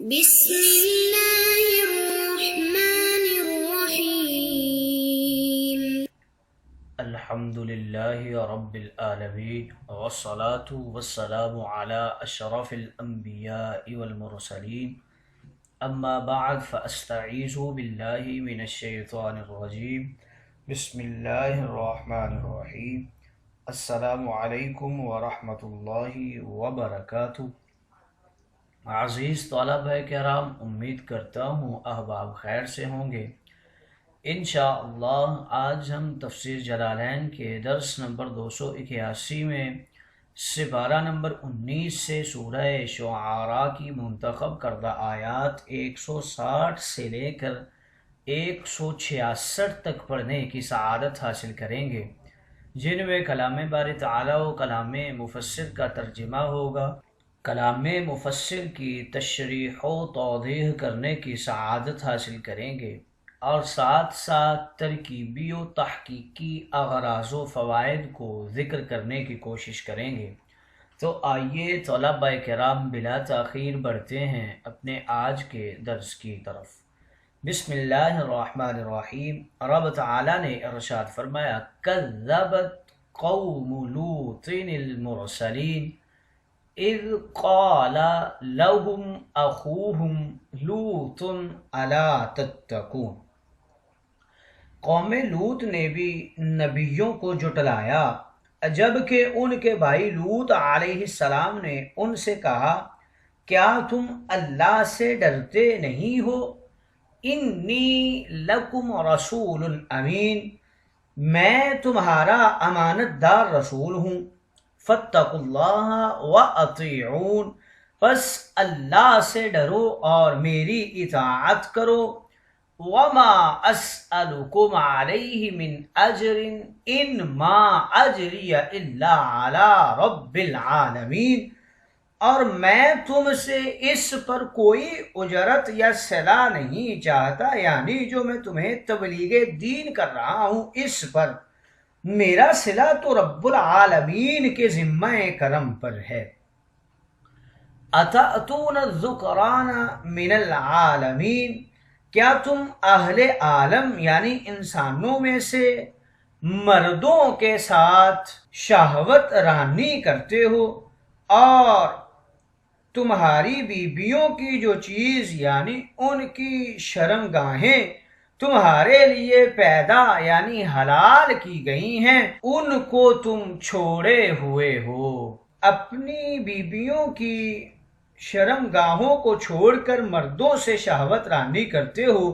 بسم اللہ الرحمن الرحیم الحمد للہ رب العالمین والصلاة والسلام علی اشرف الانبیاء والمرسلین اما بعد فاستعیذ باللہ من الشیطان الرجیم بسم اللہ الرحمن الرحیم السلام علیکم ورحمۃ اللہ وبرکاتہ۔ عزیز طلبہ کرام، امید کرتا ہوں احباب خیر سے ہوں گے۔ انشاءاللہ آج ہم تفسیر جلالین کے درس نمبر 281 میں سپارہ نمبر 19 سے سورہ شعراء کی منتخب کردہ آیات 160 سے لے کر 166 تک پڑھنے کی سعادت حاصل کریں گے، جن میں کلام باری تعالیٰ و کلام مفسر کا ترجمہ ہوگا۔ کلام مفسر کی تشریح و توضیح کرنے کی سعادت حاصل کریں گے اور ساتھ ساتھ ترکیبی و تحقیقی اغراض و فوائد کو ذکر کرنے کی کوشش کریں گے۔ تو آئیے طلبہ کرام بلا تاخیر بڑھتے ہیں اپنے آج کے درس کی طرف۔ بسم اللہ الرحمن الرحیم۔ رب تعالیٰ نے ارشاد فرمایا، کذبت قوم لوط المرسلین اذ قال لهم اخوهم لوط الا تتقون۔ قوم لوط نے بھی نبیوں کو جھٹلایا جبکہ ان کے بھائی لوط علیہ السلام نے ان سے کہا، کیا تم اللہ سے ڈرتے نہیں ہو؟ انی لکم رسول امین، میں تمہارا امانت دار رسول ہوں۔ فاتقوا اللہ واطیعون، پس اللہ سے ڈرو اور میری اطاعت کرو۔ وما اسألکم علیہ من اجر ان ما اجری الا علی رب العالمین، اور میں تم سے اس پر کوئی اجرت یا صلہ نہیں چاہتا، یعنی جو میں تمہیں تبلیغ دین کر رہا ہوں اس پر میرا صلہ تو رب العالمین کے ذمہ کرم پر ہے۔ اتأتون الذکران من العالمین، کیا تم اہل عالم یعنی انسانوں میں سے مردوں کے ساتھ شہوت رانی کرتے ہو، اور تمہاری بیویوں کی جو چیز یعنی ان کی شرمگاہیں تمہارے لیے پیدا یعنی حلال کی گئی ہیں ان کو تم چھوڑے ہوئے ہو۔ اپنی بیویوں کی شرمگاہوں کو چھوڑ کر مردوں سے شہوت رانی کرتے ہو۔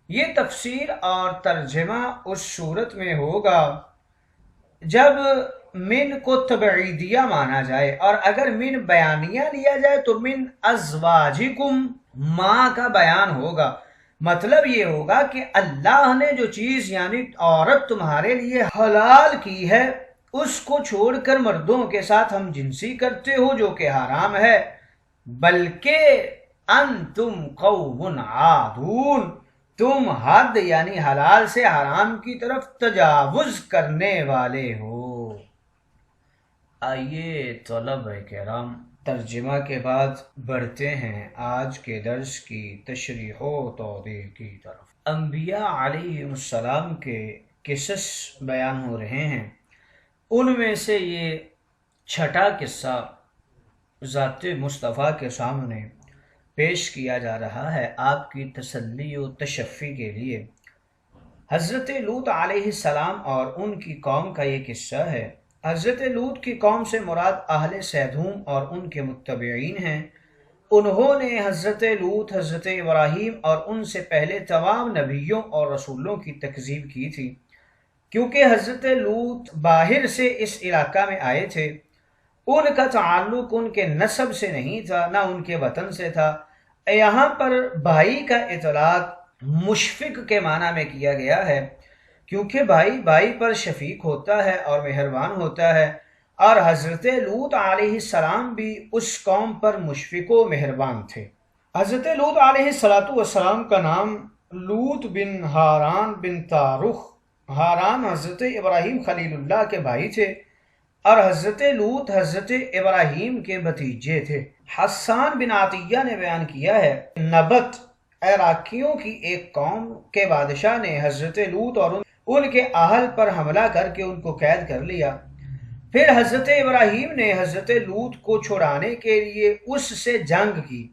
یہ تفسیر اور ترجمہ اس صورت میں ہوگا جب من کو تبعیدیہ مانا جائے، اور اگر من بیانیہ لیا جائے تو من ازواجکم ماں کا بیان ہوگا۔ مطلب یہ ہوگا کہ اللہ نے جو چیز یعنی عورت تمہارے لیے حلال کی ہے اس کو چھوڑ کر مردوں کے ساتھ ہم جنسی کرتے ہو جو کہ حرام ہے، بلکہ انتم قوم عادون، تم حد یعنی حلال سے حرام کی طرف تجاوز کرنے والے ہو۔ آئیے طلبہ کرام ترجمہ کے بعد بڑھتے ہیں آج کے درس کی تشریح و توضیح کی طرف۔ انبیاء علیہ السلام کے قصص بیان ہو رہے ہیں، ان میں سے یہ چھٹا قصہ ذات مصطفیٰ کے سامنے پیش کیا جا رہا ہے آپ کی تسلی و تشفی کے لیے۔ حضرت لوط علیہ السلام اور ان کی قوم کا یہ قصہ ہے۔ حضرت لوط کی قوم سے مراد اہل سیدوم اور ان کے متبعین ہیں۔ انہوں نے حضرت لوط، حضرت ابراہیم اور ان سے پہلے تمام نبیوں اور رسولوں کی تکذیب کی تھی، کیونکہ حضرت لوط باہر سے اس علاقہ میں آئے تھے۔ ان کا تعلق ان کے نسب سے نہیں تھا، نہ ان کے وطن سے تھا۔ یہاں پر بھائی کا اطلاق مشفق کے معنی میں کیا گیا ہے، کیونکہ بھائی پر شفیق ہوتا ہے اور مہربان ہوتا ہے، اور حضرت لوط علیہ السلام بھی اس قوم پر مشفق و مہربان تھے۔ حضرت لوط علیہ السلام کا نام لوط بن ہاران بن تارخ، ہاران حضرت ابراہیم خلیل اللہ کے بھائی تھے، اور حضرت لوط حضرت ابراہیم کے بھتیجے تھے۔ حسان بن عطیہ نے بیان کیا ہے، نبت عراقیوں کی ایک قوم کے بادشاہ نے حضرت لوط اور ان کے اہل پر حملہ کر کے ان کو قید کر لیا۔ پھر حضرت ابراہیم نے حضرت لوط کو چھڑانے کے لیے اس سے جنگ کی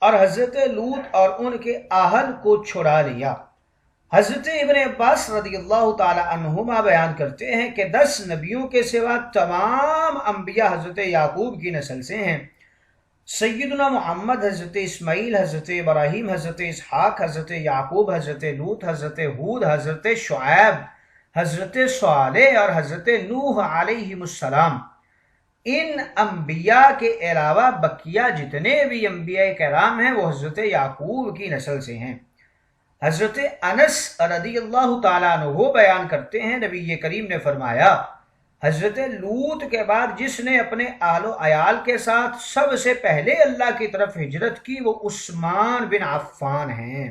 اور حضرت لوط اور ان کے اہل کو چھڑا لیا۔ حضرت ابن عباس رضی اللہ تعالی عنہما بیان کرتے ہیں کہ 10 نبیوں کے سوا تمام انبیاء حضرت یعقوب کی نسل سے ہیں۔ سیدنا محمد، حضرت اسماعیل، حضرت ابراہیم، حضرت اسحاق، حضرت یعقوب، حضرت لوط، حضرت ہود، حضرت شعیب، حضرت صالح اور حضرت نوح علیہ السلام، ان انبیاء کے علاوہ بقیہ جتنے بھی انبیاء کرام ہیں وہ حضرت یعقوب کی نسل سے ہیں۔ حضرت انس رضی اللہ تعالیٰ عنہ بیان کرتے ہیں، نبی کریم نے فرمایا، حضرت لوط کے بعد جس نے اپنے آل و عیال کے ساتھ سب سے پہلے اللہ کی طرف ہجرت کی وہ عثمان بن عفان ہیں۔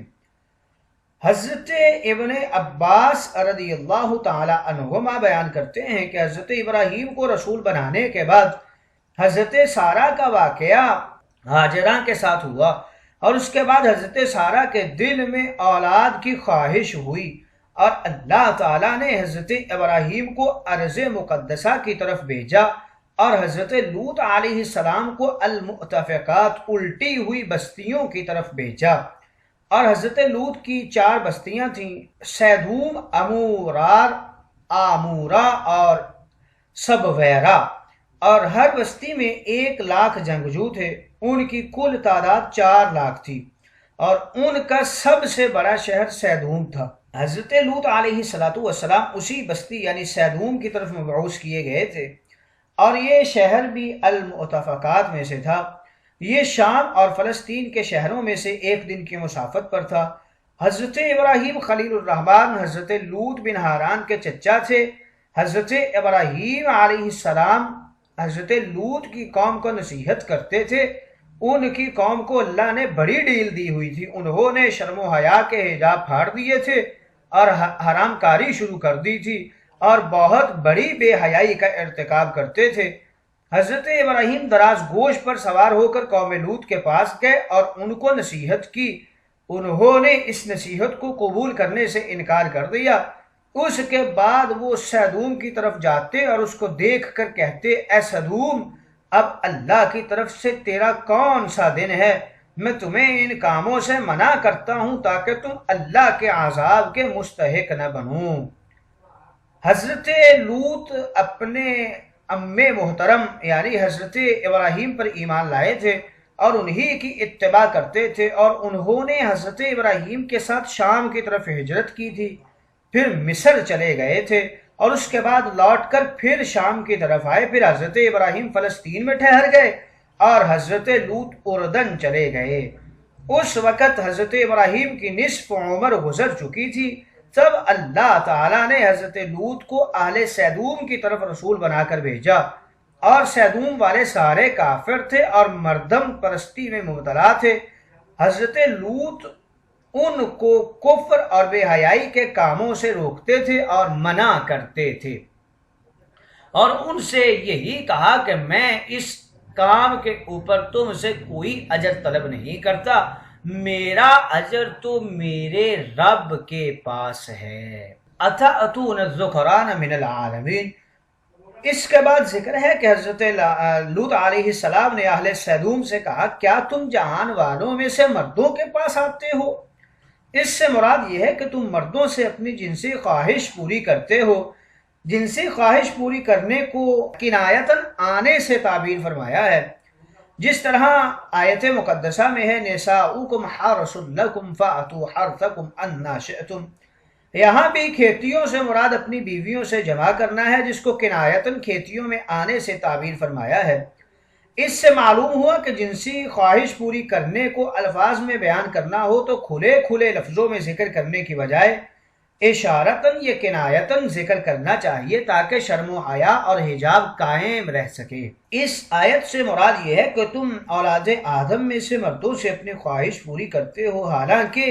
حضرت ابن عباس رضی اللہ تعالی عنہما بیان کرتے ہیں کہ حضرت ابراہیم کو رسول بنانے کے بعد حضرت سارہ کا واقعہ ہاجرہ کے ساتھ ہوا اور اس کے بعد حضرت سارہ کے دل میں اولاد کی خواہش ہوئی اور اللہ تعالیٰ نے حضرت ابراہیم کو ارض مقدسہ کی طرف بھیجا اور حضرت لوط علیہ السلام کو المؤتفقات الٹی ہوئی بستیوں کی طرف بھیجا، اور حضرت لوط کی 4 بستیاں تھیں، سیدوم، امورار، آمورا اور سبویرا، اور ہر بستی میں 1 لاکھ جنگجو تھے۔ ان کی کل تعداد 4 لاکھ تھی اور ان کا سب سے بڑا شہر سیدوم تھا۔ حضرت لوط علیہ السلام اسی بستی یعنی سیدوم کی طرف مبعوث کیے گئے تھے اور یہ شہر بھی المؤتفقات میں سے تھا۔ یہ شام اور فلسطین کے شہروں میں سے 1 دن کی مسافت پر تھا۔ حضرت ابراہیم خلیل الرحمن حضرت لوط بن ہاران کے چچا تھے۔ حضرت ابراہیم علیہ السلام حضرت لوط کی قوم کو نصیحت کرتے تھے۔ ان کی قوم کو اللہ نے بڑی ڈیل دی ہوئی تھی، انہوں نے شرم و حیا کے حجاب پھاڑ دیے تھے اور حرام کاری شروع کر دی تھی اور بہت بڑی بے حیائی کا ارتکاب کرتے تھے۔ حضرت ابراہیم دراز گوش پر سوار ہو کر قوم لوط کے پاس گئے اور ان کو نصیحت کی۔ انہوں نے اس نصیحت کو قبول کرنے سے انکار کر دیا۔ اس کے بعد وہ سیدوم کی طرف جاتے اور اس کو دیکھ کر کہتے، اے سیدوم، اب اللہ کی طرف سے تیرا کون سا دن ہے؟ میں تمہیں ان کاموں سے منع کرتا ہوں تاکہ تم اللہ کے عذاب کے مستحق نہ بنو۔ حضرت لوط اپنے ام محترم یعنی حضرت ابراہیم پر ایمان لائے تھے اور انہی کی اتباع کرتے تھے، اور انہوں نے حضرت ابراہیم کے ساتھ شام کی طرف ہجرت کی تھی، پھر مصر چلے گئے تھے اور اس کے بعد لوٹ کر پھر شام کی طرف آئے۔ پھر حضرت ابراہیم فلسطین میں ٹھہر گئے اور حضرت لوط اردن چلے گئے۔ اس وقت حضرت ابراہیم کی نصف عمر گزر چکی تھی۔ تب اللہ تعالیٰ نے حضرت لوط کو اہل سیدوم کی طرف رسول بنا کر بھیجا، اور سیدوم والے سارے کافر تھے اور مردم پرستی میں مبتلا تھے۔ حضرت لوط ان کو کفر اور بے حیائی کے کاموں سے روکتے تھے اور منع کرتے تھے، اور ان سے یہی کہا کہ میں اس کام کے اوپر تم سے کوئی اجر طلب نہیں کرتا، میرا اجر تو میرے رب کے پاس ہے۔ اتأتون الذکران من العالمین۔ اس کے بعد ذکر ہے کہ حضرت لوط علیہ السلام نے اہل سیدوم سے کہا، کیا تم جہان والوں میں سے مردوں کے پاس آتے ہو؟ اس سے مراد یہ ہے کہ تم مردوں سے اپنی جنسی خواہش پوری کرتے ہو۔ جنسی خواہش پوری کرنے کو کنایتاً آنے سے تعبیر فرمایا ہے، جس طرح آیت مقدسہ میں ہے، نساؤکم حرث لکم فأتوا حرثکم انا شئتم۔ یہاں بھی کھیتیوں سے مراد اپنی بیویوں سے جمع کرنا ہے، جس کو کنایتاً کھیتیوں میں آنے سے تعبیر فرمایا ہے۔ اس سے معلوم ہوا کہ جنسی خواہش پوری کرنے کو الفاظ میں بیان کرنا ہو تو کھلے کھلے لفظوں میں ذکر کرنے کی بجائے اشارتاً یا کنایتاً ذکر کرنا چاہیے تاکہ شرم و حیا اور حجاب قائم رہ سکے۔ اس آیت سے مراد یہ ہے کہ تم اولاد آدم میں سے مردوں سے اپنی خواہش پوری کرتے ہو، حالانکہ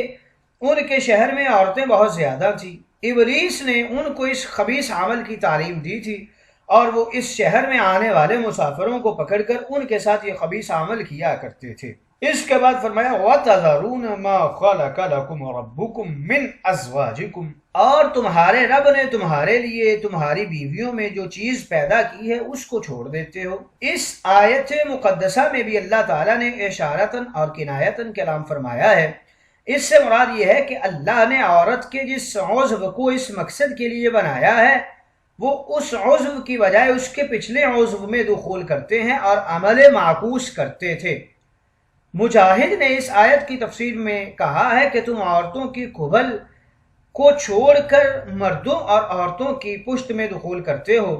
ان کے شہر میں عورتیں بہت زیادہ تھیں۔ ابلیس نے ان کو اس خبیث عمل کی تعلیم دی تھی اور وہ اس شہر میں آنے والے مسافروں کو پکڑ کر ان کے ساتھ یہ خبیث عمل کیا کرتے تھے۔ اس کے بعد فرمایا وَتَذَرُونَ مَا خَلَقَ لَكُمْ رَبُّكُمْ مِنْ أَزْوَاجِكُمْ، اور تمہارے رب نے تمہارے لیے تمہاری بیویوں میں جو چیز پیدا کی ہے اس کو چھوڑ دیتے ہو۔ اس آیت مقدسہ میں بھی اللہ تعالیٰ نے اشارتاً اور کنایتاً کلام فرمایا ہے۔ اس سے مراد یہ ہے کہ اللہ نے عورت کے جس عضو کو اس مقصد کے لیے بنایا ہے وہ اس عضو کی بجائے اس کے پچھلے عضو میں دخول کرتے ہیں اور عمل معکوس کرتے تھے۔ مجاہد نے اس آیت کی تفسیر میں کہا ہے کہ تم عورتوں کی قبل کو چھوڑ کر مردوں اور عورتوں کی پشت میں دخول کرتے ہو۔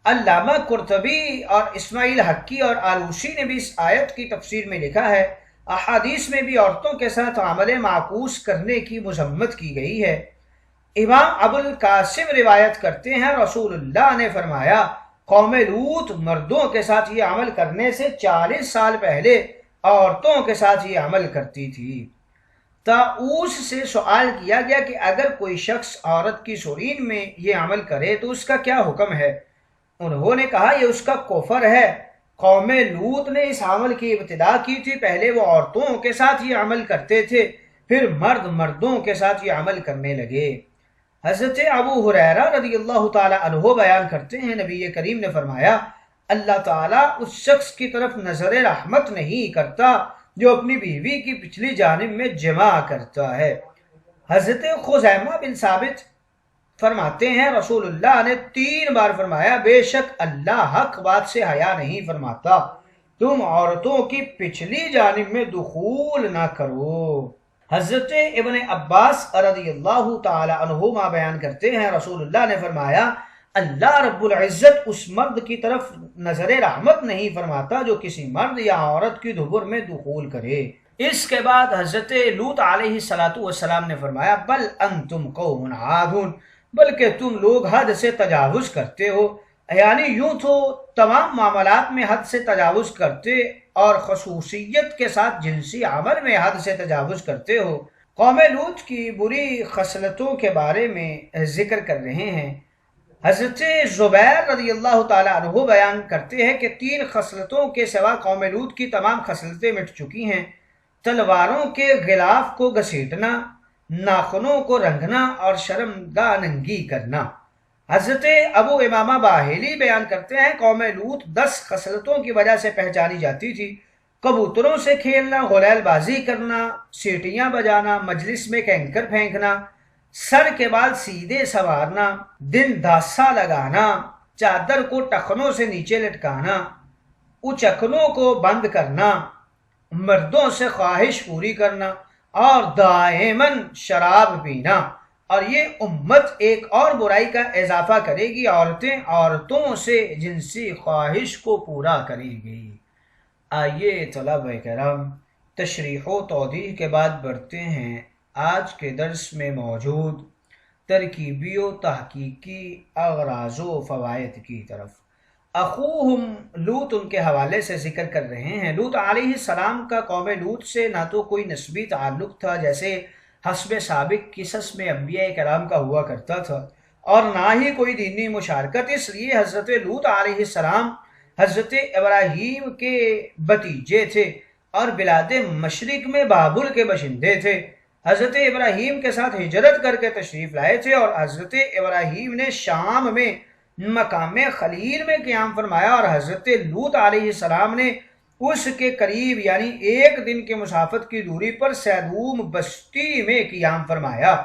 علامہ قرطبی اور اسماعیل حقی اور آلوسی نے بھی اس آیت کی تفسیر میں لکھا ہے احادیث میں بھی عورتوں کے ساتھ عمل معکوس کرنے کی مذمت کی گئی ہے۔ امام ابو القاسم روایت کرتے ہیں رسول اللہ نے فرمایا قوم لوط مردوں کے ساتھ یہ عمل کرنے سے 40 سال پہلے عورتوں کے ساتھ یہ عمل کرتی تھی۔ طاؤس سے سوال کیا گیا کہ اگر کوئی شخص عورت کی سرین میں یہ عمل کرے تو اس کا کیا حکم ہے؟ انہوں نے کہا یہ اس کا کفر ہے۔ قوم لوط نے اس عمل کی ابتدا کی تھی، پہلے وہ عورتوں کے ساتھ یہ عمل کرتے تھے، پھر مرد مردوں کے ساتھ یہ عمل کرنے لگے۔ حضرت ابو ہریرہ رضی اللہ تعالی عنہ بیان کرتے ہیں نبی کریم نے فرمایا اللہ تعالیٰ اس شخص کی طرف نظر رحمت نہیں کرتا جو اپنی بیوی کی پچھلی جانب میں جمع کرتا ہے۔ حضرت خزیمہ بن ثابت فرماتے ہیں رسول اللہ نے 3 بار فرمایا بے شک اللہ حق بات سے حیا نہیں فرماتا، تم عورتوں کی پچھلی جانب میں دخول نہ کرو۔ حضرت ابن عباس رضی اللہ تعالی عنہما بیان کرتے ہیں رسول اللہ نے فرمایا اللہ رب العزت اس مرد کی طرف نظر رحمت نہیں فرماتا جو کسی مرد یا عورت کی دبر میں دخول کرے۔ اس کے بعد حضرت لوط علیہ السلام نے فرمایا بل انتم قوم عادون، بلکہ تم لوگ حد سے تجاوز کرتے ہو، یعنی یوں تو تمام معاملات میں حد سے تجاوز کرتے اور خصوصیت کے ساتھ جنسی عمل میں حد سے تجاوز کرتے ہو۔ قوم لوط کی بری خصلتوں کے بارے میں ذکر کر رہے ہیں۔ حضرت زبیر رضی اللہ تعالی عنہ بیان کرتے ہیں کہ 3 خصلتوں کے سوا قوم لوط کی تمام خصلتیں مٹ چکی ہیں: تلواروں کے غلاف کو گھسیٹنا، ناخنوں کو رنگنا اور شرمگاہ ننگی کرنا۔ حضرت ابو امامہ باہلی بیان کرتے ہیں قوم لوط 10 خصلتوں کی وجہ سے پہچانی جاتی تھی: کبوتروں سے کھیلنا، غلیل بازی کرنا، سیٹیاں بجانا، مجلس میں کینکر پھینکنا، سر کے بال سیدھے سنوارنا، دن دھاسا لگانا، چادر کو ٹخنوں سے نیچے لٹکانا، اچکنوں کو بند کرنا، مردوں سے خواہش پوری کرنا اور دائماً شراب پینا۔ اور یہ امت ایک اور برائی کا اضافہ کرے گی، عورتیں عورتوں سے جنسی خواہش کو پورا کریں گی۔ آئیے طلبہ کرام تشریح و توضیح کے بعد بڑھتے ہیں آج کے درس میں موجود ترکیبی و تحقیقی اغراض و فوائد کی طرف۔ اخوہم لوط ان کے حوالے سے ذکر کر رہے ہیں۔ لوط علیہ السلام کا قوم لوط سے نہ تو کوئی نسبی تعلق تھا جیسے حسب سابق قصص میں انبیاء کرام کا ہوا کرتا تھا، اور نہ ہی کوئی دینی مشارکت، اس لیے حضرت لوط علیہ السلام حضرت ابراہیم کے بھتیجے تھے اور بلاد مشرق میں بابل کے باشندے تھے۔ حضرت ابراہیم کے ساتھ ہجرت کر کے تشریف لائے تھے اور حضرت ابراہیم نے شام میں مقام خلیل میں قیام فرمایا اور حضرت لوط علیہ السلام نے اس کے قریب یعنی 1 دن کے مسافت کی دوری پر سیدوم بستی میں قیام فرمایا،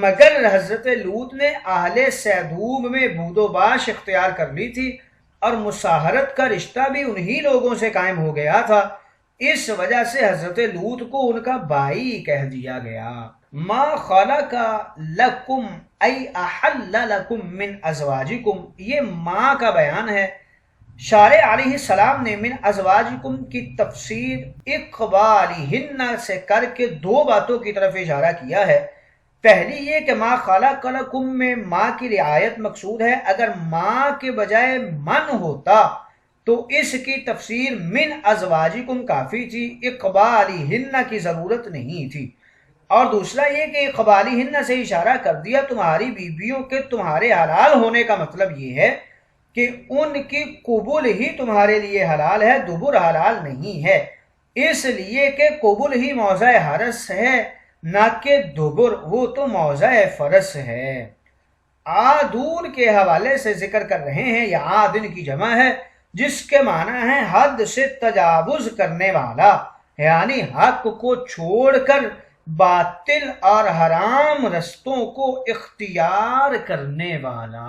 مگر حضرت لوط نے اہل سیدوم میں بود و باش اختیار کر لی تھی اور مساہرت کا رشتہ بھی انہی لوگوں سے قائم ہو گیا تھا، اس وجہ سے حضرت لوط کو ان کا بھائی کہہ دیا گیا۔ ما خلق لکم ای احل لکم من ازواجکم، یہ ماں کا بیان ہے۔ شارع علیہ السلام نے من ازواجکم کی تفسیر اقبالہن سے کر کے 2 باتوں کی طرف اشارہ کیا ہے۔ پہلی یہ کہ ما خلق لکم میں ماں کی رعایت مقصود ہے، اگر ماں کے بجائے من ہوتا تو اس کی تفسیر من ازواجکم کافی تھی، اقبالہن کی ضرورت نہیں تھی۔ اور دوسرا یہ کہ اقبالہن سے اشارہ کر دیا تمہاری بیویوں کے تمہارے حلال ہونے کا مطلب یہ ہے کہ ان کی قبول ہی تمہارے لیے حلال ہے، دبر حلال نہیں ہے، اس لیے کہ قبول ہی موضع حرس ہے نہ کہ دبر، وہ تو موضع فرس ہے۔ عادون کے حوالے سے ذکر کر رہے ہیں، یہ عادن کی جمع ہے جس کے معنی ہے حد سے تجاوز کرنے والا، یعنی حق کو چھوڑ کر باطل اور حرام رستوں کو اختیار کرنے والا۔